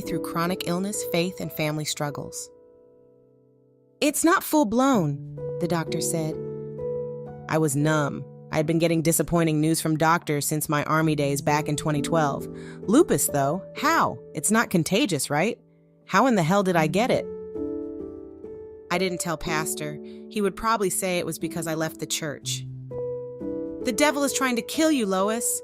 through chronic illness, faith, and family struggles. "It's not full-blown," the doctor said. I was numb. I had been getting disappointing news from doctors since my army days back in 2012. Lupus, though? How? It's not contagious, right? How in the hell did I get it? I didn't tell Pastor. He would probably say it was because I left the church. "The devil is trying to kill you, Lois."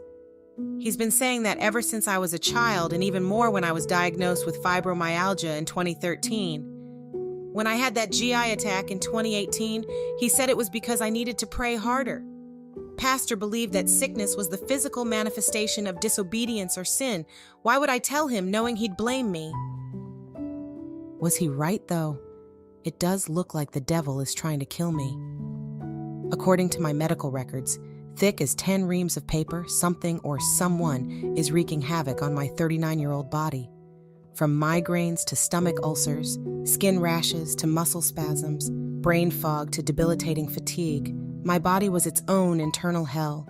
He's been saying that ever since I was a child, and even more when I was diagnosed with fibromyalgia in 2013. When I had that GI attack in 2018, he said it was because I needed to pray harder. Pastor believed that sickness was the physical manifestation of disobedience or sin. Why would I tell him, knowing he'd blame me? Was he right, though? It does look like the devil is trying to kill me. According to my medical records, thick as 10 reams of paper, something or someone is wreaking havoc on my 39-year-old body. From migraines to stomach ulcers, skin rashes to muscle spasms, brain fog to debilitating fatigue, my body was its own internal hell.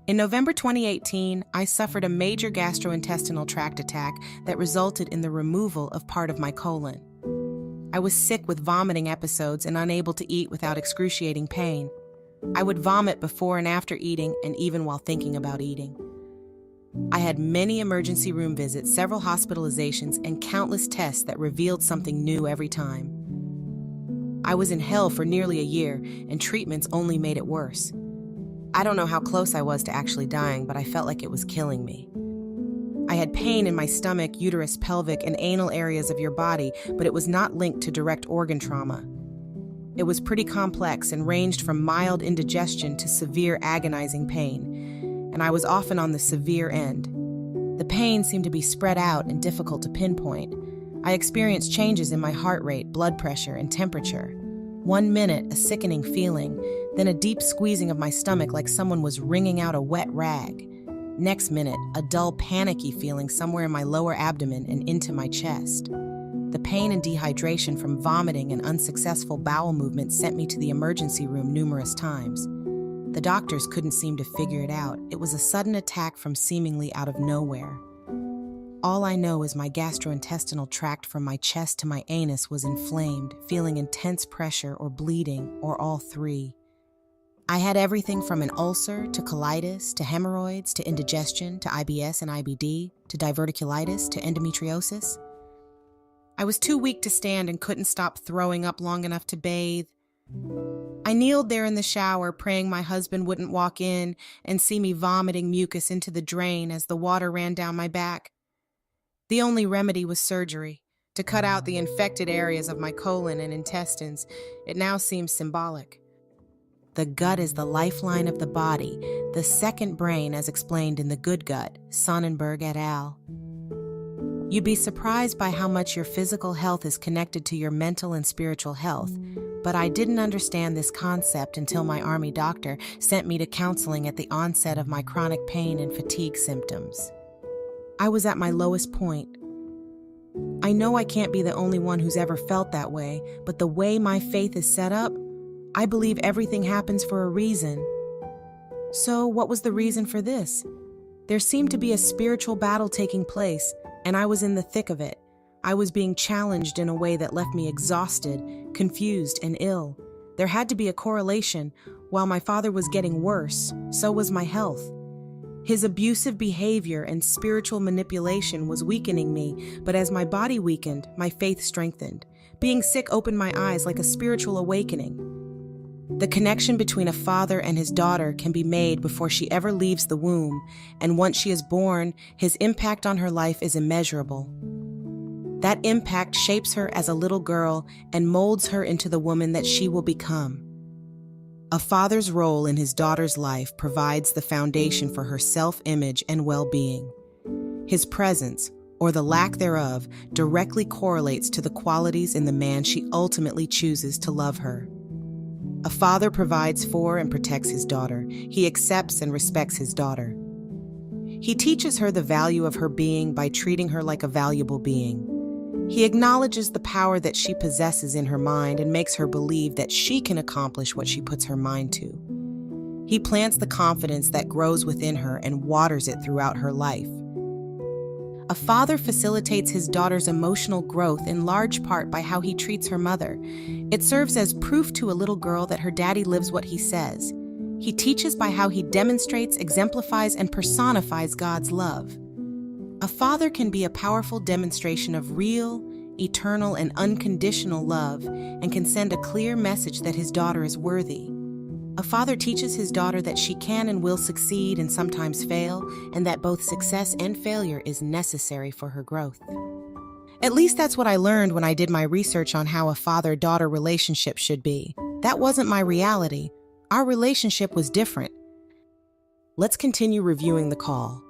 In November 2018, I suffered a major gastrointestinal tract attack that resulted in the removal of part of my colon. I was sick with vomiting episodes and unable to eat without excruciating pain. I would vomit before and after eating, and even while thinking about eating. I had many emergency room visits, several hospitalizations, and countless tests that revealed something new every time. I was in hell for nearly a year, and treatments only made it worse. I don't know how close I was to actually dying, but I felt like it was killing me. I had pain in my stomach, uterus, pelvic, and anal areas of your body, but it was not linked to direct organ trauma. It was pretty complex and ranged from mild indigestion to severe agonizing pain, and I was often on the severe end. The pain seemed to be spread out and difficult to pinpoint. I experienced changes in my heart rate, blood pressure, and temperature. 1 minute, a sickening feeling, then a deep squeezing of my stomach like someone was wringing out a wet rag. Next minute, a dull, panicky feeling somewhere in my lower abdomen and into my chest. The pain and dehydration from vomiting and unsuccessful bowel movements sent me to the emergency room numerous times. The doctors couldn't seem to figure it out. It was a sudden attack from seemingly out of nowhere. All I know is my gastrointestinal tract from my chest to my anus was inflamed, feeling intense pressure or bleeding, or all three. I had everything from an ulcer to colitis to hemorrhoids to indigestion to IBS and IBD to diverticulitis to endometriosis. I was too weak to stand and couldn't stop throwing up long enough to bathe. I kneeled there in the shower, praying my husband wouldn't walk in and see me vomiting mucus into the drain as the water ran down my back. The only remedy was surgery, to cut out the infected areas of my colon and intestines. It now seems symbolic. The gut is the lifeline of the body, the second brain as explained in The Good Gut, Sonnenberg et al. You'd be surprised by how much your physical health is connected to your mental and spiritual health, but I didn't understand this concept until my army doctor sent me to counseling at the onset of my chronic pain and fatigue symptoms. I was at my lowest point. I know I can't be the only one who's ever felt that way, but the way my faith is set up, I believe everything happens for a reason. So what was the reason for this? There seemed to be a spiritual battle taking place, and I was in the thick of it. I was being challenged in a way that left me exhausted, confused, and ill. There had to be a correlation. While my father was getting worse, so was my health. His abusive behavior and spiritual manipulation was weakening me, but as my body weakened, my faith strengthened. Being sick opened my eyes like a spiritual awakening. The connection between a father and his daughter can be made before she ever leaves the womb, and once she is born, his impact on her life is immeasurable. That impact shapes her as a little girl and molds her into the woman that she will become. A father's role in his daughter's life provides the foundation for her self-image and well-being. His presence, or the lack thereof, directly correlates to the qualities in the man she ultimately chooses to love her. A father provides for and protects his daughter. He accepts and respects his daughter. He teaches her the value of her being by treating her like a valuable being. He acknowledges the power that she possesses in her mind and makes her believe that she can accomplish what she puts her mind to. He plants the confidence that grows within her and waters it throughout her life. A father facilitates his daughter's emotional growth in large part by how he treats her mother. It serves as proof to a little girl that her daddy lives what he says. He teaches by how he demonstrates, exemplifies, and personifies God's love. A father can be a powerful demonstration of real, eternal, and unconditional love and can send a clear message that his daughter is worthy. A father teaches his daughter that she can and will succeed and sometimes fail, and that both success and failure is necessary for her growth. At least that's what I learned when I did my research on how a father-daughter relationship should be. That wasn't my reality. Our relationship was different. Let's continue reviewing the call.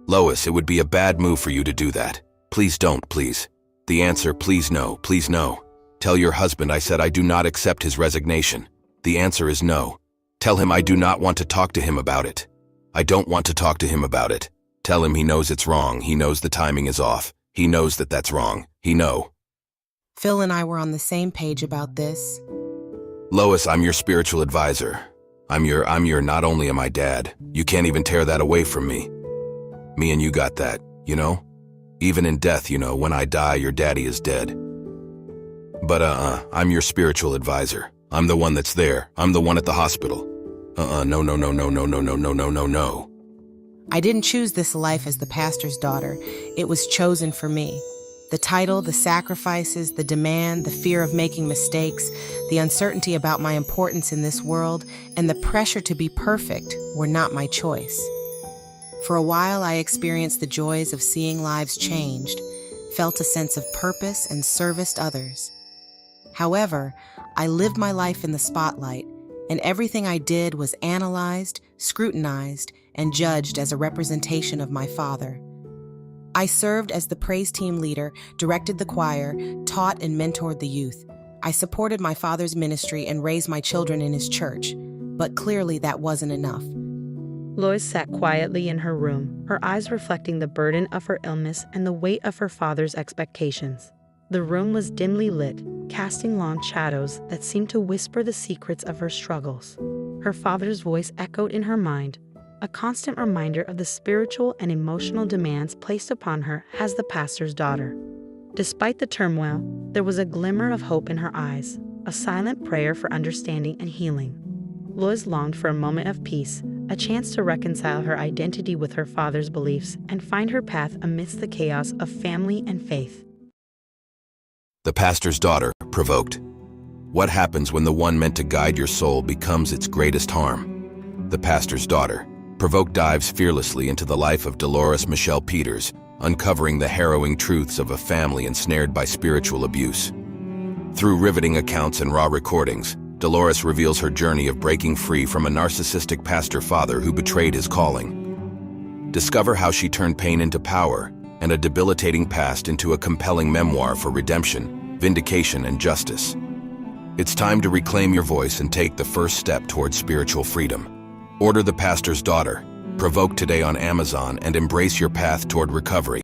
Lois, it would be a bad move for you to do that. Please don't, please. The answer, please no, please no. Tell your husband I said I do not accept his resignation. The answer is no. Tell him I do not want to talk to him about it. I don't want to talk to him about it. Tell him he knows it's wrong. He knows the timing is off. He knows that that's wrong. He know. Phil and I were on the same page about this. Lois, I'm your spiritual advisor. I'm your not only am I dad, you can't even tear that away from me. Me and you got that, you know? Even in death, you know, when I die, your daddy is dead. But I'm your spiritual advisor. I'm the one that's there. I'm the one at the hospital. No. I didn't choose this life as the pastor's daughter. It was chosen for me. The title, the sacrifices, the demand, the fear of making mistakes, the uncertainty about my importance in this world, and the pressure to be perfect were not my choice. For a while, I experienced the joys of seeing lives changed, felt a sense of purpose and serviced others. However, I lived my life in the spotlight, and everything I did was analyzed, scrutinized, and judged as a representation of my father. I served as the praise team leader, directed the choir, taught and mentored the youth. I supported my father's ministry and raised my children in his church, but clearly that wasn't enough. Lois sat quietly in her room, her eyes reflecting the burden of her illness and the weight of her father's expectations. The room was dimly lit, casting long shadows that seemed to whisper the secrets of her struggles. Her father's voice echoed in her mind, a constant reminder of the spiritual and emotional demands placed upon her as the pastor's daughter. Despite the turmoil, there was a glimmer of hope in her eyes, a silent prayer for understanding and healing. Lois longed for a moment of peace, a chance to reconcile her identity with her father's beliefs and find her path amidst the chaos of family and faith. The pastor's daughter, Provoked. What happens when the one meant to guide your soul becomes its greatest harm? The pastor's daughter, Provoked, dives fearlessly into the life of Delores Michelle Peters, uncovering the harrowing truths of a family ensnared by spiritual abuse. Through riveting accounts and raw recordings, Delores reveals her journey of breaking free from a narcissistic pastor father who betrayed his calling. Discover how she turned pain into power and a debilitating past into a compelling memoir for redemption, vindication, and justice. It's time to reclaim your voice and take the first step towards spiritual freedom. Order The Pastor's Daughter, Provoked today on Amazon and embrace your path toward recovery.